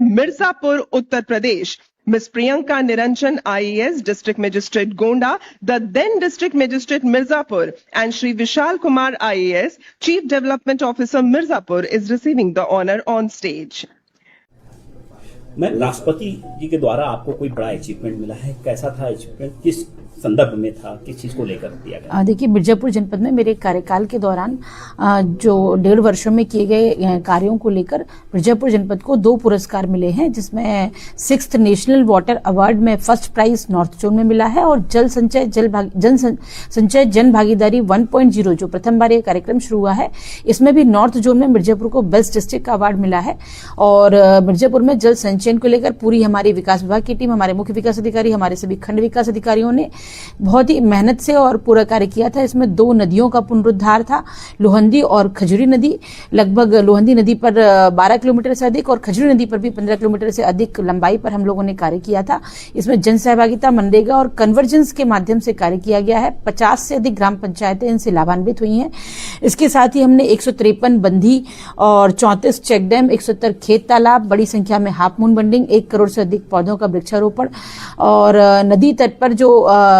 Mirzapur, Uttar Pradesh. Miss Priyanka Niranjan IAS, District Magistrate Gonda, the then District Magistrate Mirzapur, and Shri Vishal Kumar IAS, Chief Development Officer Mirzapur, is receiving the honor on stage. मैं राष्ट्रपति जी के द्वारा आपको कोई बड़ा achievement मिला है, कैसा था अचीवमेंट, किस संदर्भ में था, किस चीज को लेकर दिया गया? देखिए, मिर्जापुर जनपद में मेरे कार्यकाल के दौरान जो 1.5 वर्षों में किए गए कार्यों को लेकर मिर्जापुर जनपद को 2 पुरस्कार मिले हैं, जिसमें 6th नेशनल वाटर अवार्ड में फर्स्ट प्राइज नॉर्थ जोन में मिला है और जल संचय जन भागीदारी 1.0 जो प्रथम बार ये कार्यक्रम शुरू हुआ है, इसमें भी नॉर्थ जोन में मिर्जापुर को बेस्ट डिस्ट्रिक्ट का अवार्ड मिला है। और मिर्जापुर में जल संचयन को लेकर पूरी हमारी विकास विभाग की टीम, हमारे मुख्य विकास अधिकारी, हमारे सभी खंड विकास अधिकारियों ने बहुत ही मेहनत से और पूरा कार्य किया था। इसमें 2 नदियों का पुनरुद्धार था, लोहंदी और खजूरी नदी। लगभग लोहंदी नदी पर 12 किलोमीटर से अधिक और खजूरी नदी पर भी 15 किलोमीटर से अधिक लंबाई पर हम लोगों ने कार्य किया था। इसमें जन सहभागिता, मनरेगा और कन्वर्जेंस के माध्यम से कार्य किया गया है। 50 से अधिक ग्राम पंचायतें इनसे लाभान्वित हुई हैं। इसके साथ ही हमने 153 बंधी और 34 चेक डैम, 170 खेत तालाब, बड़ी संख्या में हाफ मून बंडिंग, 1 करोड़ से अधिक पौधों का वृक्षारोपण और नदी तट पर जो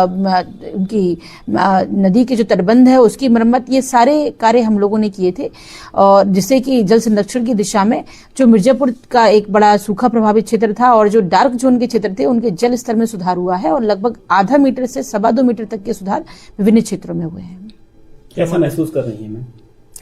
उनकी नदी के जो तटबंध है उसकी मरम्मत, ये सारे कार्य हम लोगों ने किए थे। और जिससे कि जल संरक्षण की दिशा में जो मिर्जापुर का एक बड़ा सूखा प्रभावित क्षेत्र था और जो डार्क जोन के क्षेत्र थे, उनके जल स्तर में सुधार हुआ है और लगभग आधा मीटर से 2.25 मीटर तक के सुधार विभिन्न क्षेत्रों में हुए हैं। कैसा महसूस कर रही है मैम?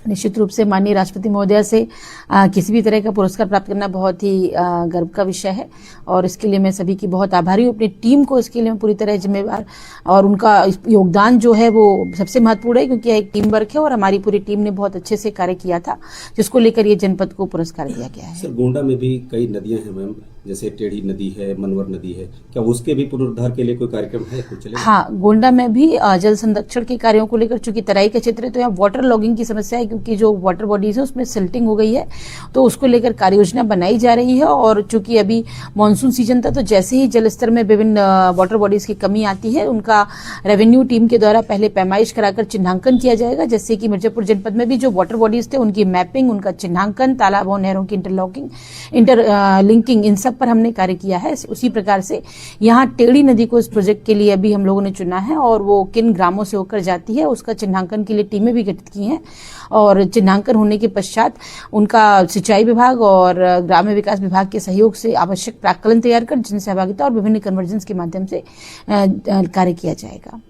निश्चित रूप से माननीय राष्ट्रपति महोदया से किसी भी तरह का पुरस्कार प्राप्त करना बहुत ही गर्व का विषय है और इसके लिए मैं सभी की बहुत आभारी हूँ। अपनी टीम को इसके लिए मैं पूरी तरह जिम्मेवार, और उनका योगदान जो है वो सबसे महत्वपूर्ण है क्योंकि यह एक टीम वर्क है और हमारी पूरी टीम ने बहुत अच्छे से कार्य किया था, जिसको लेकर ये जनपद को पुरस्कार दिया गया है। सर, गोंडा में भी कई नदियां हैं मैम, जैसे टेढ़ी नदी है, मनवर नदी है, क्या उसके भी पुनरुद्धार के लिए कोई कार्यक्रम है? कुछ चलेगा? हाँ, गोंडा में भी जल संरक्षण के कार्यों को लेकर, चूंकि तराई का क्षेत्र है तो यहाँ वाटर लॉगिंग की समस्या है क्योंकि जो वाटर बॉडीज है उसमें सिल्टिंग हो गई है, तो उसको लेकर कार्य योजना बनाई जा रही है। और चूंकि अभी मानसून सीजन था तो जैसे ही जल स्तर में विभिन्न वाटर बॉडीज की कमी आती है, उनका रेवेन्यू टीम के द्वारा पहले पैमाइश कराकर चिन्हांकन किया जाएगा। जैसे कि मिर्जापुर जनपद में भी जो वाटर बॉडीज थे उनकी मैपिंग, उनका चिन्हांकन, तालाबों नहरों की इंटरलिंकिंग, इन सब पर हमने कार्य किया है। उसी प्रकार से यहाँ टेढ़ी नदी को इस प्रोजेक्ट के लिए अभी हम लोगों ने चुना है और वो किन ग्रामों से होकर जाती है उसका चिन्हांकन के लिए टीमें भी गठित की हैं और चिन्हांकन होने के पश्चात उनका सिंचाई विभाग और ग्राम्य विकास विभाग के सहयोग से आवश्यक प्राक्कलन तैयार कर जन सहभागिता और विभिन्न कन्वर्जेंस के माध्यम से कार्य किया जाएगा।